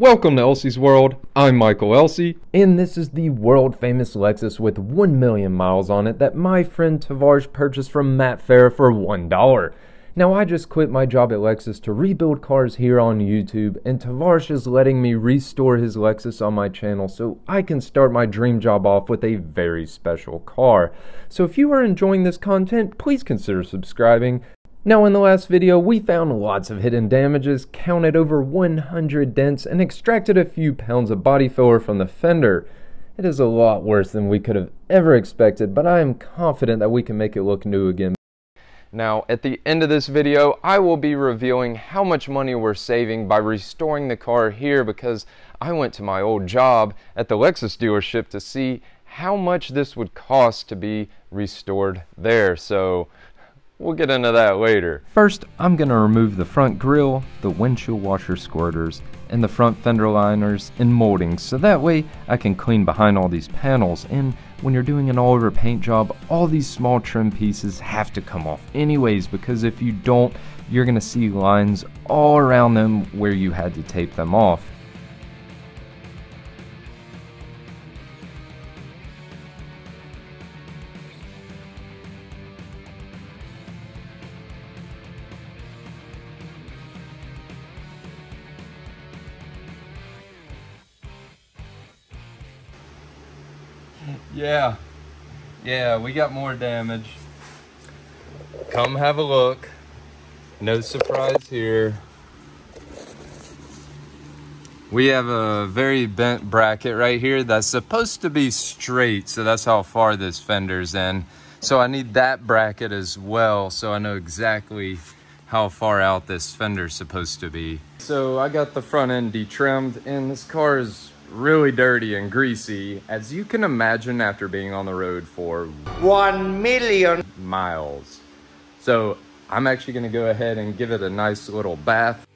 Welcome to Elsie's World. I'm Michael Elsie, and this is the world famous Lexus with 1 million miles on it that my friend Tavares purchased from Matt Fair for $1. Now, I just quit my job at Lexus to rebuild cars here on YouTube, and Tavares is letting me restore his Lexus on my channel so I can start my dream job off with a very special car. So if you are enjoying this content, please consider subscribing. Now, in the last video, we found lots of hidden damages, counted over 100 dents, and extracted a few pounds of body filler from the fender. It is a lot worse than we could have ever expected, but I am confident that we can make it look new again. Now, at the end of this video, I will be revealing how much money we're saving by restoring the car here, because I went to my old job at the Lexus dealership to see how much this would cost to be restored there. So we'll get into that later. First, I'm going to remove the front grille, the windshield washer squirters, and the front fender liners and moldings, so that way I can clean behind all these panels. And when you're doing an all-over paint job, all these small trim pieces have to come off anyways, because if you don't, you're going to see lines all around them where you had to tape them off. Yeah, we got more damage. Come have a look. No surprise here. We have a very bent bracket right here that's supposed to be straight, so that's how far this fender's in. So I need that bracket as well, so I know exactly how far out this fender's supposed to be. So I got the front end detrimmed, and this car is really dirty and greasy, as you can imagine after being on the road for 1 million miles. So I'm actually going to go ahead and give it a nice little bath.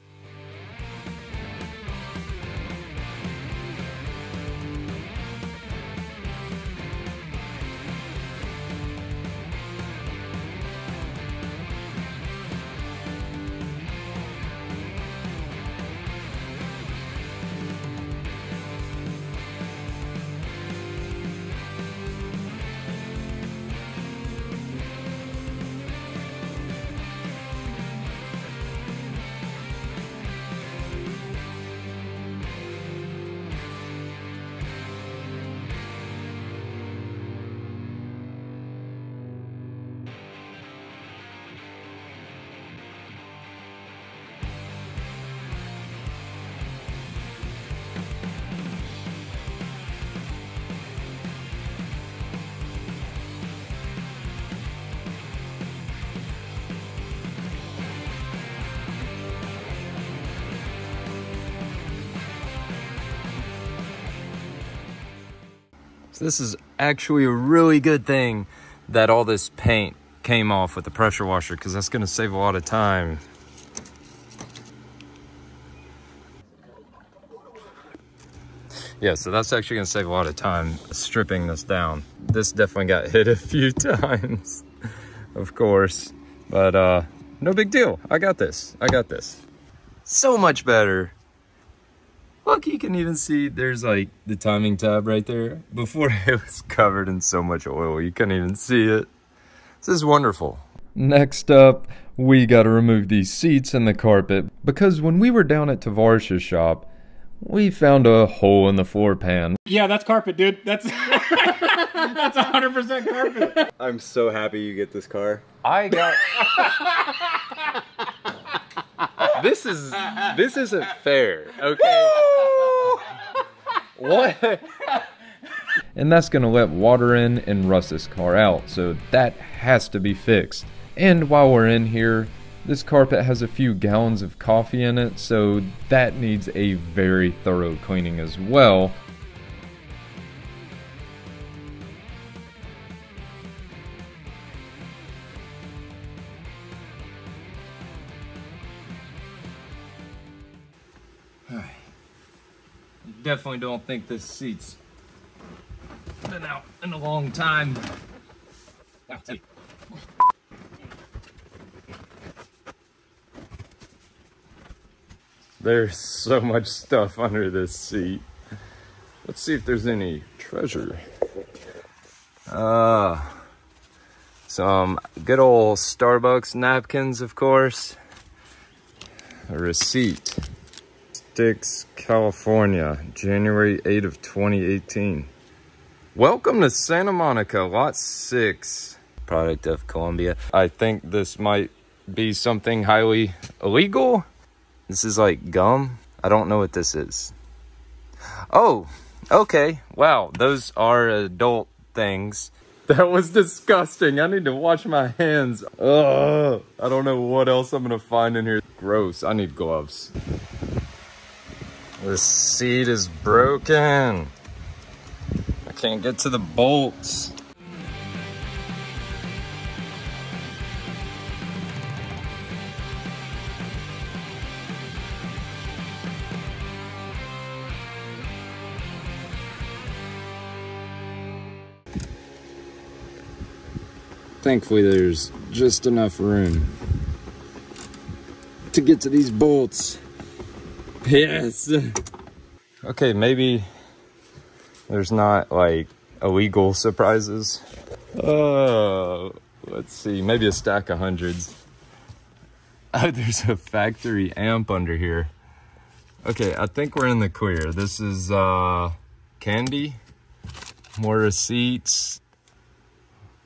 So this is actually a really good thing that all this paint came off with the pressure washer, because that's going to save a lot of time. Yeah, so that's actually going to save a lot of time stripping this down. This definitely got hit a few times, of course, but no big deal. I got this. So much better. Look, you can even see there's like the timing tab right there. Before, it was covered in so much oil, you couldn't even see it. This is wonderful. Next up, we got to remove these seats and the carpet, because when we were down at Tavares' shop, we found a hole in the floor pan. Yeah, that's carpet, dude. That's 100% carpet. I'm so happy you get this car. I got... This isn't fair, okay? What? And that's gonna let water in and rust this car out, so that has to be fixed. And while we're in here, this carpet has a few gallons of coffee in it, so that needs a very thorough cleaning as well. Definitely don't think this seat's been out in a long time. There's so much stuff under this seat. Let's see if there's any treasure. Some good old Starbucks napkins, of course. A receipt. Sticks, California, January 8 of 2018. Welcome to Santa Monica, Lot 6. Product of Colombia. I think this might be something highly illegal. This is like gum. I don't know what this is. Oh, okay. Wow, those are adult things. That was disgusting. I need to wash my hands. Ugh. I don't know what else I'm gonna find in here. Gross. I need gloves. The seat is broken. I can't get to the bolts. Thankfully, there's just enough room to get to these bolts. Yes. Okay, maybe there's not like illegal surprises. Let's see, maybe a stack of hundreds. Oh, there's a factory amp under here. Okay, I think we're in the clear. This is candy, more receipts.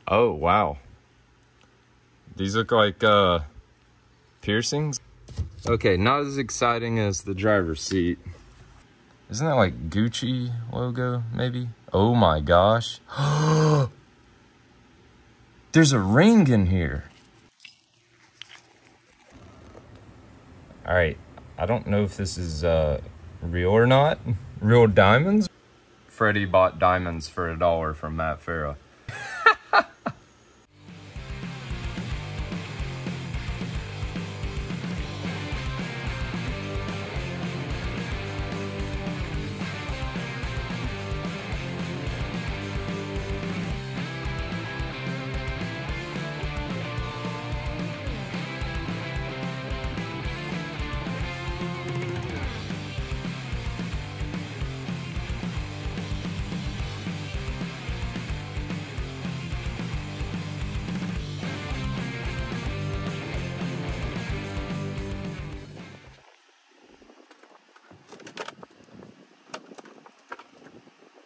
Oh, wow. These look like piercings. Okay, not as exciting as the driver's seat. Isn't that like Gucci logo, maybe? Oh my gosh. There's a ring in here. All right, I don't know if this is real or not. Real diamonds? Freddie bought diamonds for $1 from Matt Farah.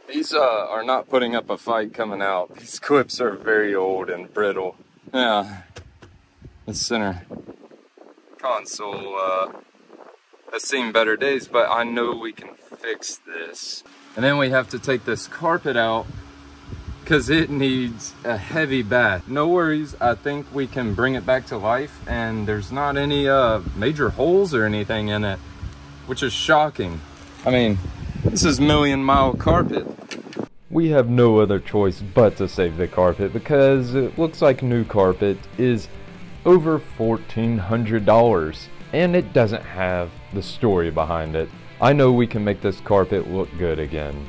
These are not putting up a fight coming out. These clips are very old and brittle. Yeah, the center console has seen better days, but I know we can fix this. And then we have to take this carpet out because it needs a heavy bath. No worries, I think we can bring it back to life, and there's not any major holes or anything in it, which is shocking. I mean, this is million-mile carpet. We have no other choice but to save the carpet because it looks like new carpet is over $1,400 and it doesn't have the story behind it. I know we can make this carpet look good again.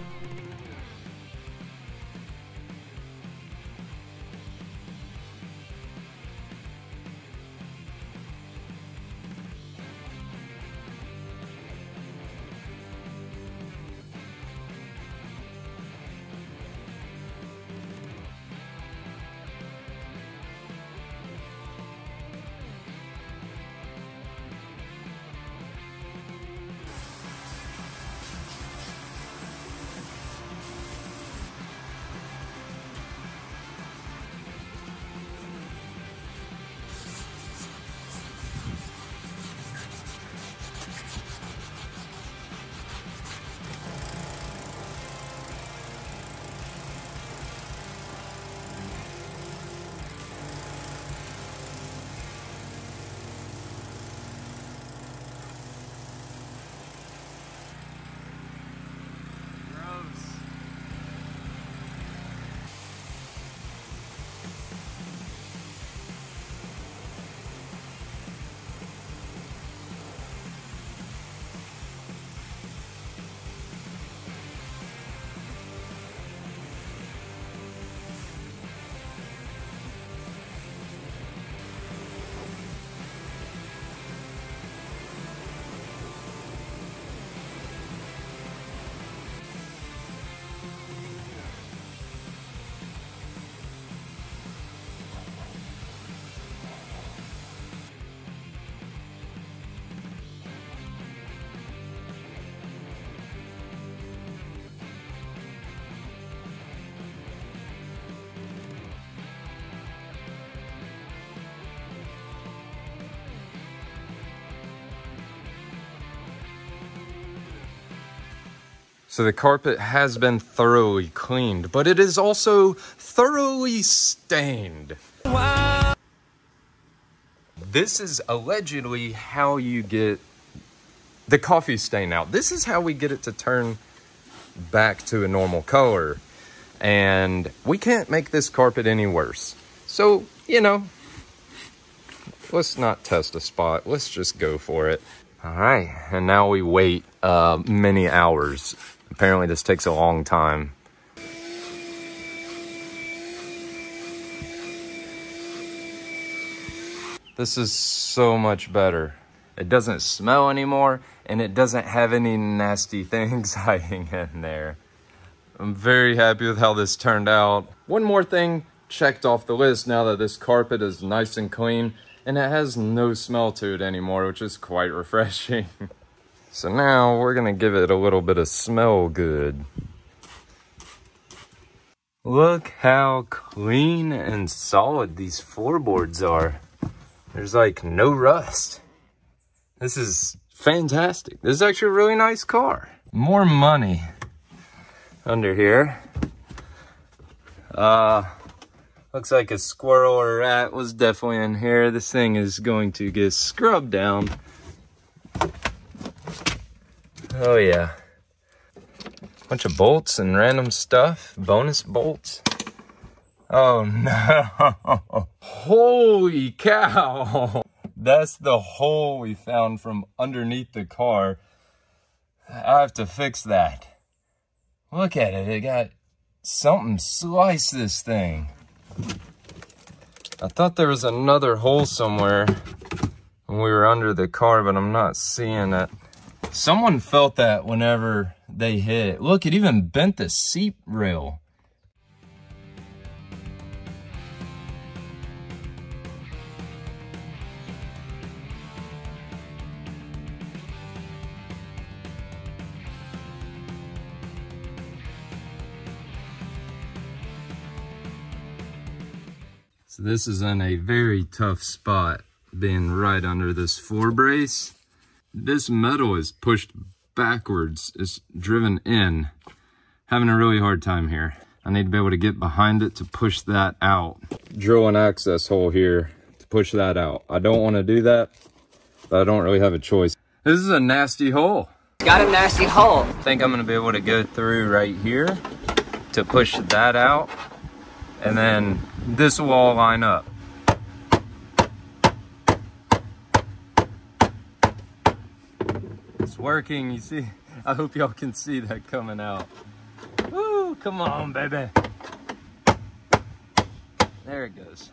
So the carpet has been thoroughly cleaned, but it is also thoroughly stained. Wow. This is allegedly how you get the coffee stain out. This is how we get it to turn back to a normal color. And we can't make this carpet any worse. So, you know, let's not test a spot. Let's just go for it. All right, and now we wait many hours. Apparently this takes a long time. This is so much better. It doesn't smell anymore, and it doesn't have any nasty things hiding in there. I'm very happy with how this turned out. One more thing checked off the list now that this carpet is nice and clean, and it has no smell to it anymore, which is quite refreshing. So now we're gonna give it a little bit of smell good. Look how clean and solid these floorboards are. There's like no rust. This is fantastic. This is actually a really nice car. More money under here. Looks like a squirrel or a rat was definitely in here. This thing is going to get scrubbed down. Oh yeah. Bunch of bolts and random stuff. Bonus bolts. Oh no. Holy cow. That's the hole we found from underneath the car. I have to fix that. Look at it. It got something sliced this thing. I thought there was another hole somewhere when we were under the car, but I'm not seeing it. Someone felt that whenever they hit it. Look, it even bent the seat rail. So this is in a very tough spot, being right under this floor brace. This metal is pushed backwards, it's driven in. Having a really hard time here. I need to be able to get behind it to push that out. Drill an access hole here to push that out. I don't want to do that, but I don't really have a choice. This is a nasty hole. Got a nasty hole. I think I'm gonna be able to go through right here to push that out. And then this will all line up. It's working, you see? I hope y'all can see that coming out. Woo, come on, baby. There it goes.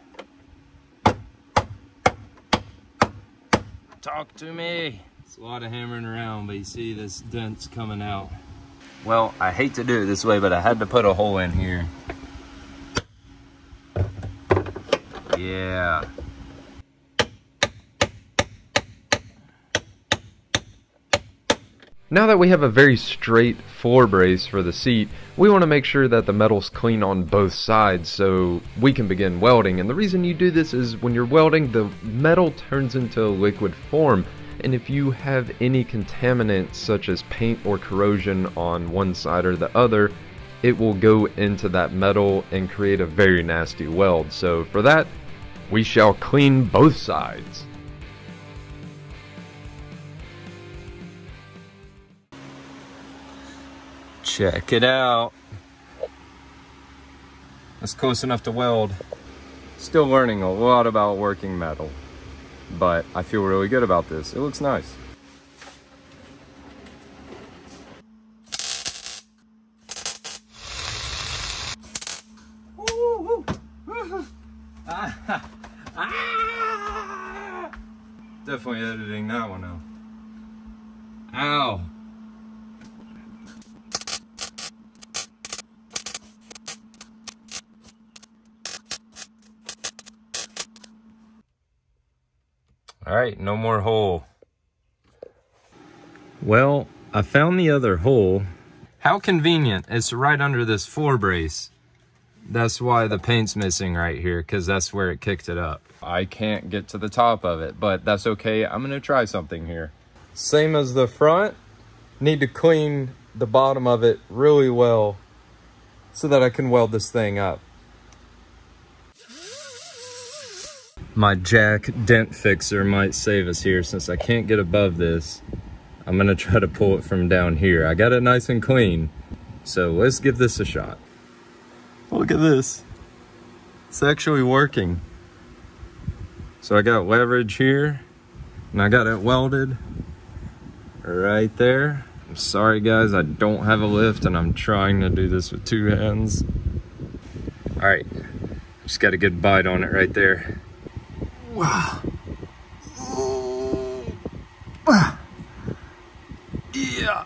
Talk to me. It's a lot of hammering around, but you see this dent's coming out. Well, I hate to do it this way, but I had to put a hole in here. Yeah. Now that we have a very straight floor brace for the seat, we want to make sure that the metal's clean on both sides so we can begin welding. And the reason you do this is when you're welding, the metal turns into a liquid form. And if you have any contaminants such as paint or corrosion on one side or the other, it will go into that metal and create a very nasty weld. So for that, we shall clean both sides. Check it out. That's close enough to weld. Still learning a lot about working metal, but I feel really good about this. It looks nice. Definitely editing that one out. Ow. All right, no more hole. Well, I found the other hole. How convenient, it's right under this floor brace. That's why the paint's missing right here, because that's where it kicked it up. I can't get to the top of it, but that's okay. I'm gonna try something here. Same as the front, need to clean the bottom of it really well so that I can weld this thing up. My jack dent fixer might save us here since I can't get above this. I'm gonna try to pull it from down here. I got it nice and clean, so let's give this a shot. Look at this. It's actually working. So I got leverage here, and I got it welded right there. I'm sorry guys, I don't have a lift and I'm trying to do this with 2 hands. All right, just got a good bite on it right there. Wow. Yeah,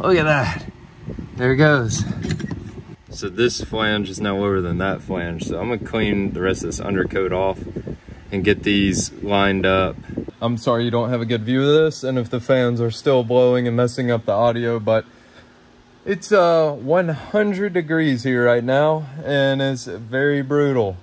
look at that. There it goes. So this flange is now lower than that flange, so I'm gonna clean the rest of this undercoat off and get these lined up. I'm sorry you don't have a good view of this, and if the fans are still blowing and messing up the audio, but it's 100 degrees here right now, and it's very brutal.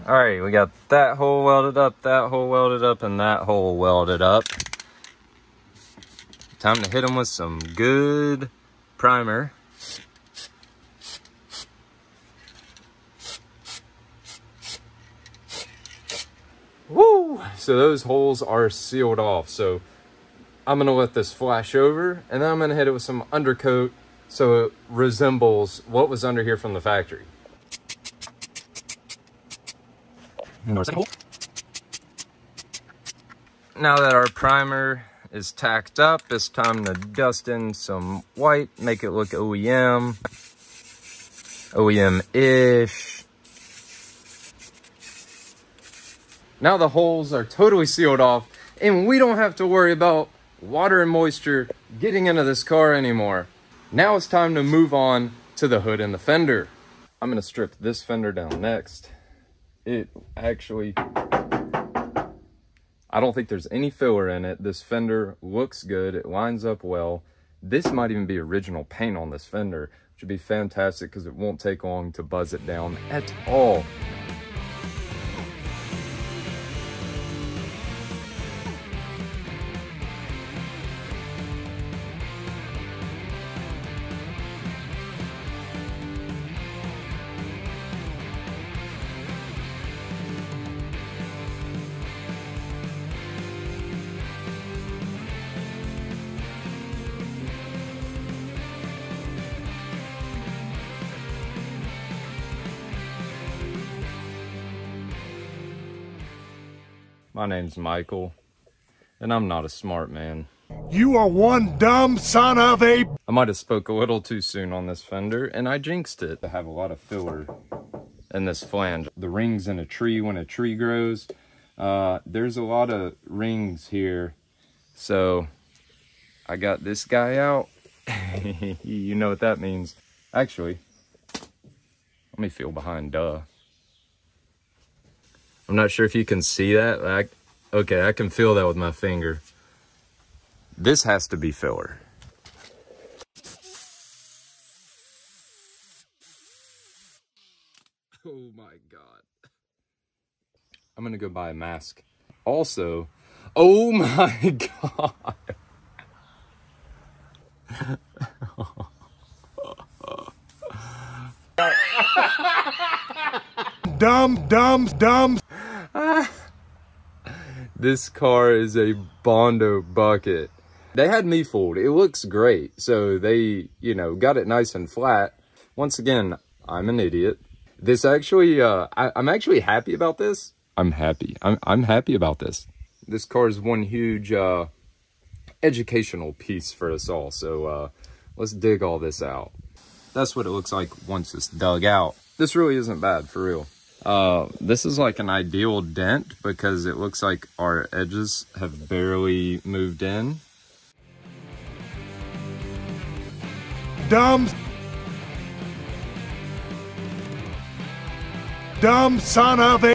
All right, we got that hole welded up, that hole welded up, and that hole welded up. Time to hit them with some good primer. Woo! So those holes are sealed off. So I'm gonna let this flash over, and then I'm gonna hit it with some undercoat so it resembles what was under here from the factory. Now that our primer is tacked up, it's time to dust in some white, make it look OEM-ish. Now the holes are totally sealed off, and we don't have to worry about water and moisture getting into this car anymore. Now it's time to move on to the hood and the fender. I'm gonna strip this fender down next. It actually, I don't think there's any filler in it. This fender looks good. It lines up well. This might even be original paint on this fender, which would be fantastic because it won't take long to buzz it down at all. My name's Michael, and I'm not a smart man. You are one dumb son of a... I might have spoke a little too soon on this fender, and I jinxed it. I have a lot of filler in this flange. The rings in a tree when a tree grows. There's a lot of rings here, so I got this guy out. You know what that means. Actually, let me feel behind, duh. I'm not sure if you can see that. Okay, I can feel that with my finger. This has to be filler. Oh my God. I'm gonna go buy a mask. Also, oh my God. Dumb. This car is a Bondo bucket. They had me fooled. It looks great. So they, you know, got it nice and flat. Once again, I'm an idiot. This actually, I'm actually happy about this. I'm happy. I'm happy about this. This car is one huge educational piece for us all. So let's dig all this out. That's what it looks like once it's dug out. This really isn't bad, for real. This is like an ideal dent because it looks like our edges have barely moved in. Dumb son of a...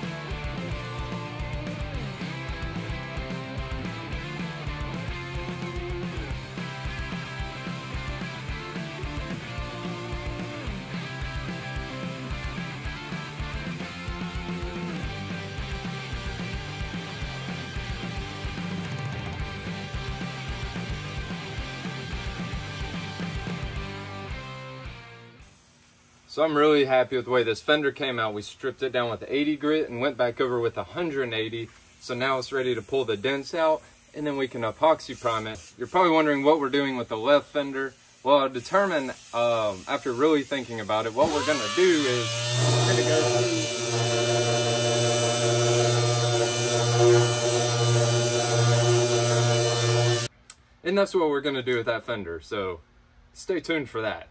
So I'm really happy with the way this fender came out. We stripped it down with 80 grit and went back over with 180. So now it's ready to pull the dents out, and then we can epoxy prime it. You're probably wondering what we're doing with the left fender. Well, I determined, after really thinking about it, what we're gonna do is we're gonna go, and that's what we're gonna do with that fender. So stay tuned for that.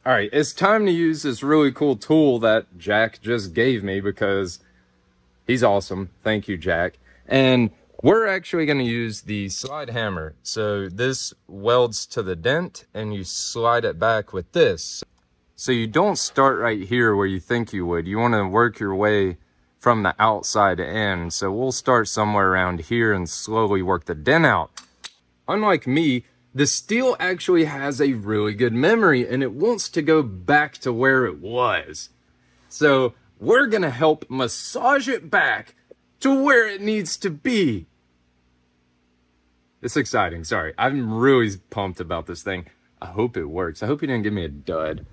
All right, it's time to use this really cool tool that Jack just gave me because he's awesome. Thank you, Jack. And we're actually going to use the slide hammer. So this welds to the dent and you slide it back with this. So you don't start right here where you think you would. You want to work your way from the outside in. So we'll start somewhere around here and slowly work the dent out. Unlike me, the steel actually has a really good memory and it wants to go back to where it was. So we're going to help massage it back to where it needs to be. It's exciting. Sorry. I'm really pumped about this thing. I hope it works. I hope you didn't give me a dud.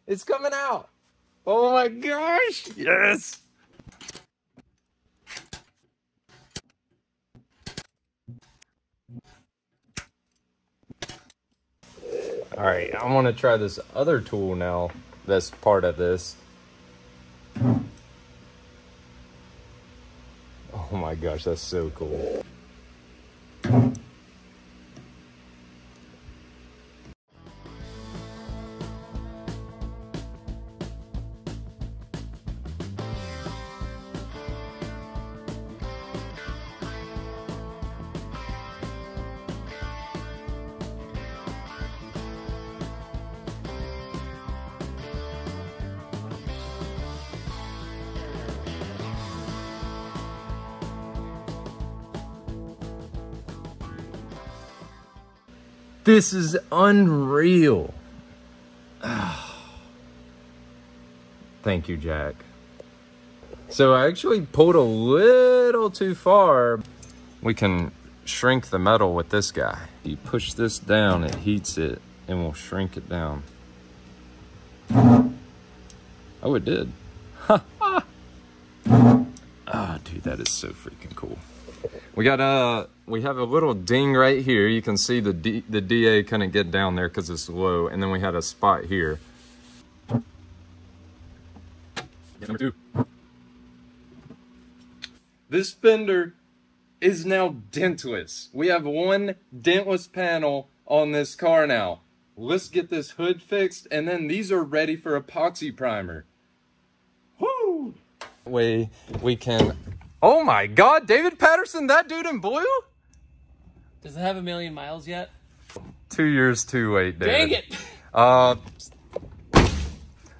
It's coming out. Oh my gosh. Yes. All right, I want to try this other tool now that's part of this. Oh my gosh, that's so cool. This is unreal. Thank you, Jack. So I actually pulled a little too far. We can shrink the metal with this guy. You push this down, it heats it, and we'll shrink it down. Oh, it did. Oh, dude, that is so freaking cool. We got we have a little ding right here. You can see the DA couldn't get down there because it's low, and then we had a spot here. Number 2. This fender is now dentless. We have one dentless panel on this car now. Let's get this hood fixed, and then these are ready for epoxy primer. Woo! We can. Oh my God, David Patterson, that dude in blue? Does it have 1 million miles yet? 2 years too late, David. Dang it! All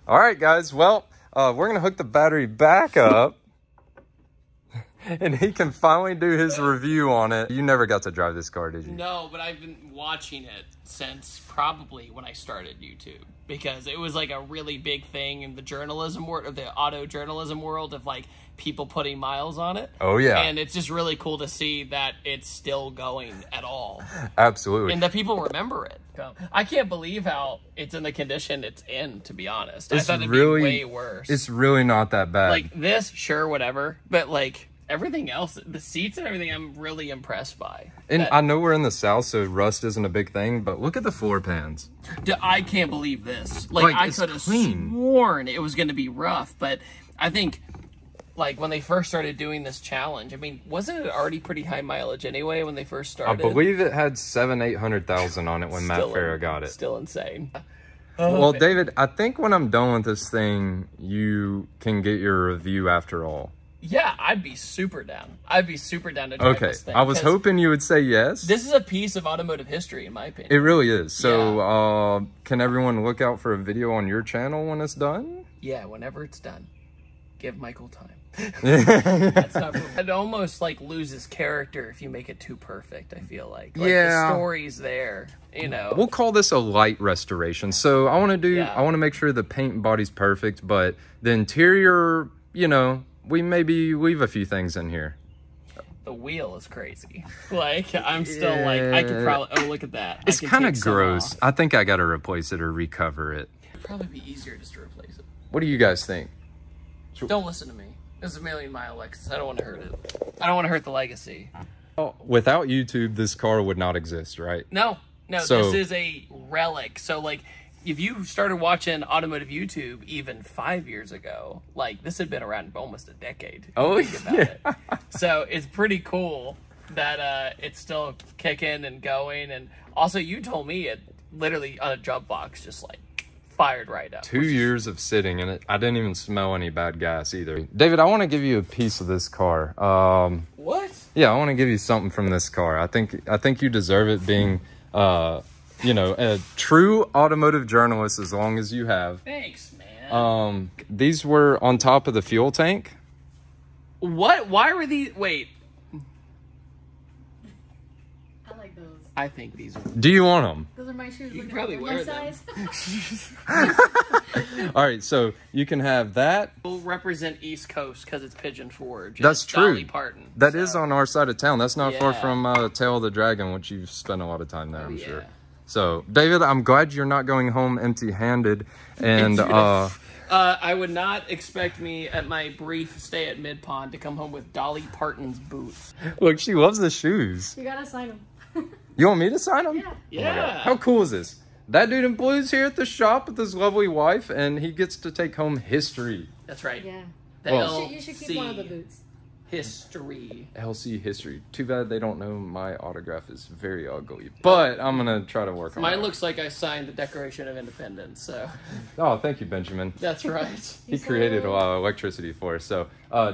right, guys. Well, we're gonna hook the battery back up, and he can finally do his review on it. You never got to drive this car, did you? No, but I've been watching it since probably when I started YouTube, because it was like a really big thing in the journalism world, or the auto journalism world, of like people putting miles on it. Oh yeah. And it's just really cool to see that it's still going at all. Absolutely. And that people remember it. I can't believe how it's in the condition it's in, to be honest. I thought it'd be way worse. It's really not that bad. Like this, sure, whatever, but like everything else, the seats and everything, I'm really impressed by. And I know we're in the South, so rust isn't a big thing, but look at the floor pans. I can't believe this. Like I could have sworn it was going to be rough, but I think, like, when they first started doing this challenge, I mean, wasn't it already pretty high mileage anyway when they first started? I believe it had 800,000 on it when Matt Farah got it. Still insane. Well, David, I think when I'm done with this thing, you can get your review after all. Yeah, I'd be super down. I'd be super down to drive this thing. I was hoping you would say yes. This is a piece of automotive history, in my opinion. It really is. So, can everyone look out for a video on your channel when it's done? Yeah, whenever it's done. Give Michael time. That's not it almost like loses character if you make it too perfect, I feel like. The story's there, you know. We'll call this a light restoration. So I want to make sure the paint and body's perfect, but the interior, you know, we maybe leave a few things in here. The wheel is crazy. Like, I'm still like, I could probably, oh, look at that. It's kind of gross. I think I got to replace it or recover it. It'd probably be easier just to replace it. What do you guys think? Don't listen to me. This is a million-mile Lexus. I don't want to hurt it. I don't want to hurt the legacy. Without YouTube, this car would not exist, right? No, So- this is a relic. So, like, if you started watching automotive YouTube even 5 years ago, like, this had been around almost a decade. Oh, Think about it. So it's pretty cool that it's still kicking and going. And also, you told me it literally on a jump box just like fired right up. 2 years of sitting in it. I didn't even smell any bad gas either. David, I want to give you a piece of this car. What? Yeah, I want to give you something from this car. I think you deserve it, being you know, a true automotive journalist as long as you have. Thanks, man. These were on top of the fuel tank. What? Why were these? Wait. I like those. I think these are. Do you want them? Those are my shoes. You Look can at probably them. wear My them. size. All right, so you can have that. Will represent East Coast because it's Pigeon Forge. That's It's true. Dolly Parton. That is on our side of town. That's not far Yeah. from Tail of the Dragon, which you've spent a lot of time there, I'm yeah. sure. So, David, I'm glad you're not going home empty-handed. And I would not expect me at my brief stay at Mid Pond to come home with Dolly Parton's boots. look, she loves the shoes. You gotta sign them. You want me to sign them? Yeah. Yeah. How cool is this? That dude in blue's here at the shop with his lovely wife, and he gets to take home history. That's right. Yeah. The Well- You should keep one of the boots. History. LC history. Too bad they don't know my autograph is very ugly, but I'm gonna try to work on it. Mine looks like I signed the Declaration of Independence, so Oh, thank you, Benjamin. that's right. He created a lot of electricity for us. So,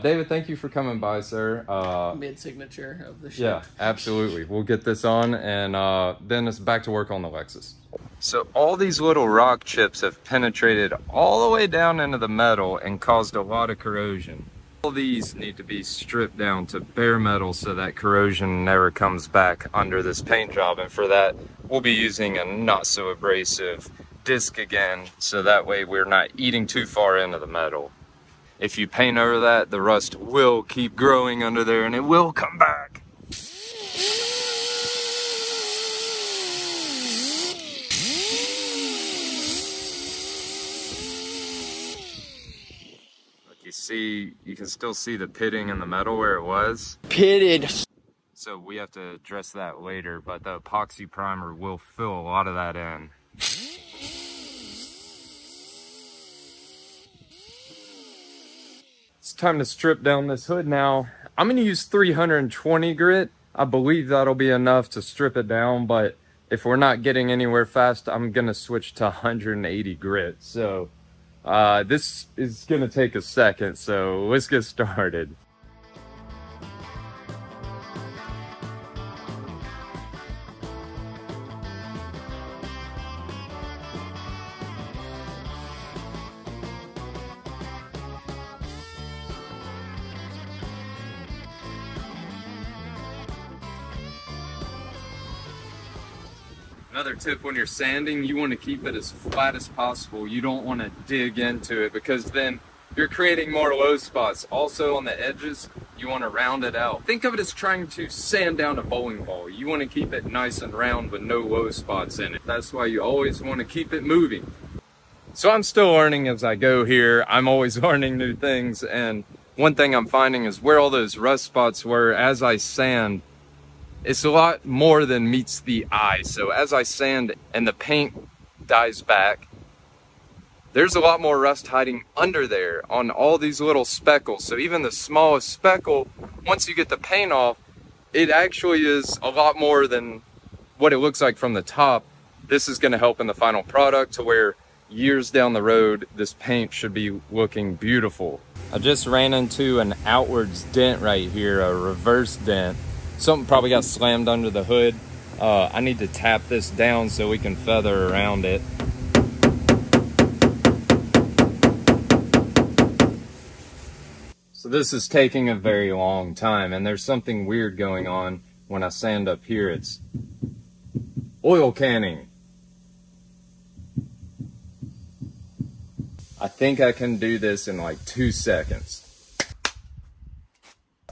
David, thank you for coming by, sir. Mid-signature of the ship. Yeah, absolutely. We'll get this on, and then it's back to work on the Lexus. So all these little rock chips have penetrated all the way down into the metal and caused a lot of corrosion. All these need to be stripped down to bare metal so that corrosion never comes back under this paint job. And for that, we'll be using a not so abrasive disc again, so that way we're not eating too far into the metal. If you paint over that, the rust will keep growing under there and it will come back. You can still see the pitting in the metal where it was. Pitted. So we have to address that later, but the epoxy primer will fill a lot of that in. It's time to strip down this hood now. I'm gonna use 320 grit. I believe that'll be enough to strip it down, but if we're not getting anywhere fast, I'm gonna switch to 180 grit. So this is gonna take a second, so let's get started. Another tip when you're sanding, you want to keep it as flat as possible. You don't want to dig into it because then you're creating more low spots. Also on the edges, you want to round it out. Think of it as trying to sand down a bowling ball. You want to keep it nice and round with no low spots in it. That's why you always want to keep it moving. So I'm still learning as I go here. I'm always learning new things, and one thing I'm finding is where all those rust spots were as I sand, it's a lot more than meets the eye. So as I sand and the paint dies back, there's a lot more rust hiding under there on all these little speckles. So even the smallest speckle, once you get the paint off, it actually is a lot more than what it looks like from the top. This is gonna help in the final product to where years down the road, this paint should be looking beautiful. I just ran into an outwards dent right here, a reverse dent. Something probably got slammed under the hood. I need to tap this down so we can feather around it. So this is taking a very long time, and there's something weird going on when I sand up here. It's oil canning. I think I can do this in like 2 seconds.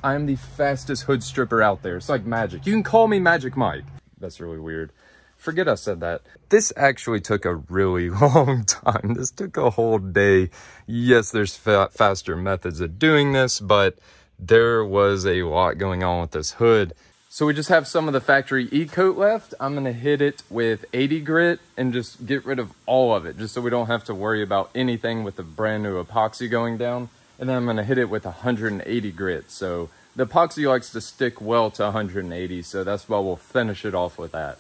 I am the fastest hood stripper out there. It's like magic. You can call me Magic Mike. That's really weird. Forget I said that. This actually took a really long time. This took a whole day. Yes, there's faster methods of doing this, but there was a lot going on with this hood. So we just have some of the factory E-coat left. I'm gonna hit it with 80 grit and just get rid of all of it, just so we don't have to worry about anything with the brand new epoxy going down. And then I'm gonna hit it with 180 grit. So the epoxy likes to stick well to 180, so that's why we'll finish it off with that.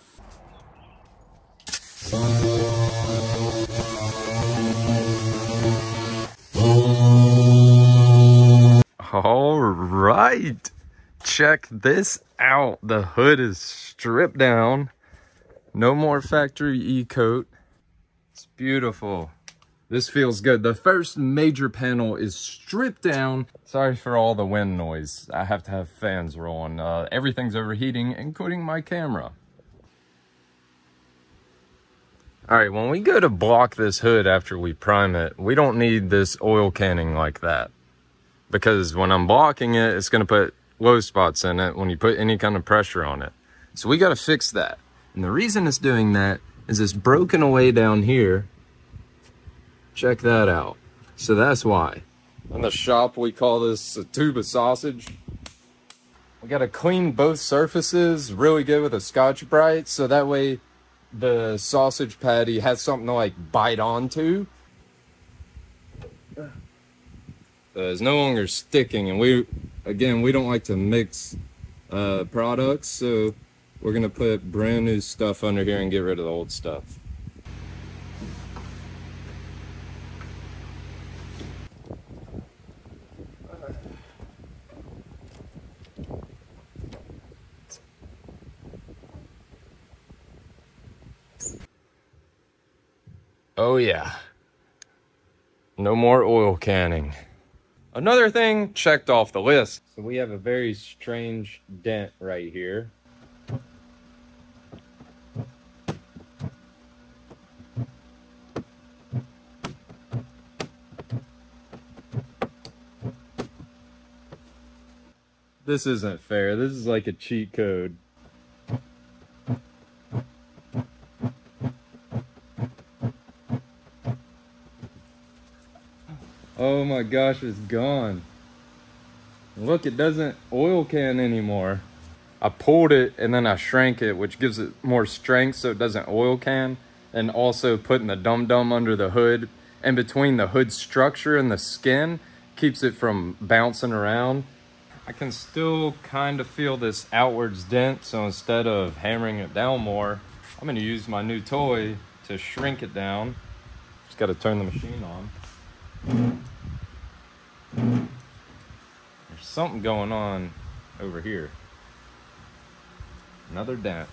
All right. Check this out. The hood is stripped down. No more factory E-coat. It's beautiful. This feels good. The first major panel is stripped down. Sorry for all the wind noise. I have to have fans rolling. Everything's overheating, including my camera. All right, when we go to block this hood after we prime it, we don't need this oil canning like that. Because when I'm blocking it, it's gonna put low spots in it when you put any kind of pressure on it. So we gotta fix that. And the reason it's doing that is it's broken away down here. Check that out. So that's why. In the shop, we call this a tube of sausage. We gotta clean both surfaces really good with a Scotch-Brite, so that way the sausage patty has something to like bite onto. It's no longer sticking, and we don't like to mix products, so we're gonna put brand new stuff under here and get rid of the old stuff. Oh yeah, no more oil canning. Another thing checked off the list. So we have a very strange dent right here. This isn't fair. This is like a cheat code. Oh my gosh, it's gone. Look, it doesn't oil can anymore. I pulled it and then I shrank it, which gives it more strength so it doesn't oil can. And also putting the dum-dum under the hood and between the hood structure and the skin keeps it from bouncing around. I can still kind of feel this outwards dent, so instead of hammering it down more, I'm gonna use my new toy to shrink it down. Just gotta turn the machine on. There's something going on over here. Another dent.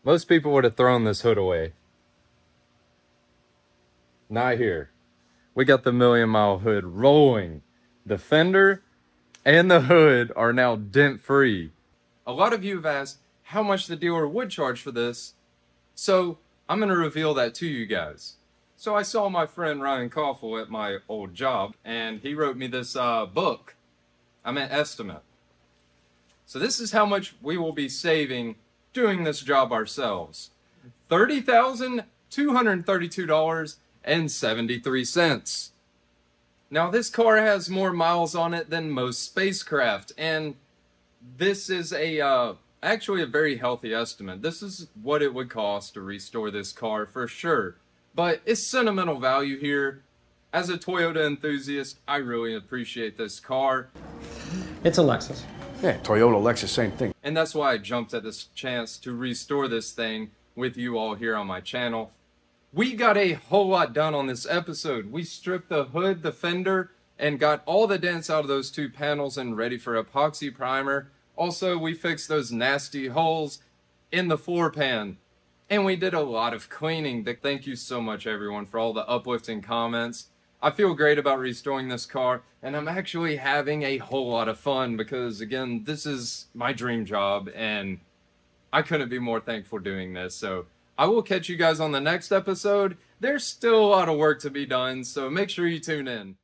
Most people would have thrown this hood away. Not here. We got the million mile hood rolling. The fender and the hood are now dent free. A lot of you have asked how much the dealer would charge for this, so I'm going to reveal that to you guys. So I saw my friend Ryan Koffel at my old job, and he wrote me this book. Estimate. So this is how much we will be saving doing this job ourselves. $30,232.73. Now this car has more miles on it than most spacecraft, and this is actually a very healthy estimate. This is what it would cost to restore this car for sure, but it's sentimental value here. As a Toyota enthusiast, I really appreciate this car. It's a Lexus. Yeah, Toyota, Lexus, same thing. And that's why I jumped at this chance to restore this thing with you all here on my channel. We got a whole lot done on this episode. We stripped the hood, the fender, and got all the dents out of those two panels and ready for epoxy primer. Also, we fixed those nasty holes in the floor pan. And we did a lot of cleaning. Thank you so much, everyone, for all the uplifting comments. I feel great about restoring this car, and I'm actually having a whole lot of fun because, again, this is my dream job, and I couldn't be more thankful doing this. So I will catch you guys on the next episode. There's still a lot of work to be done, so make sure you tune in.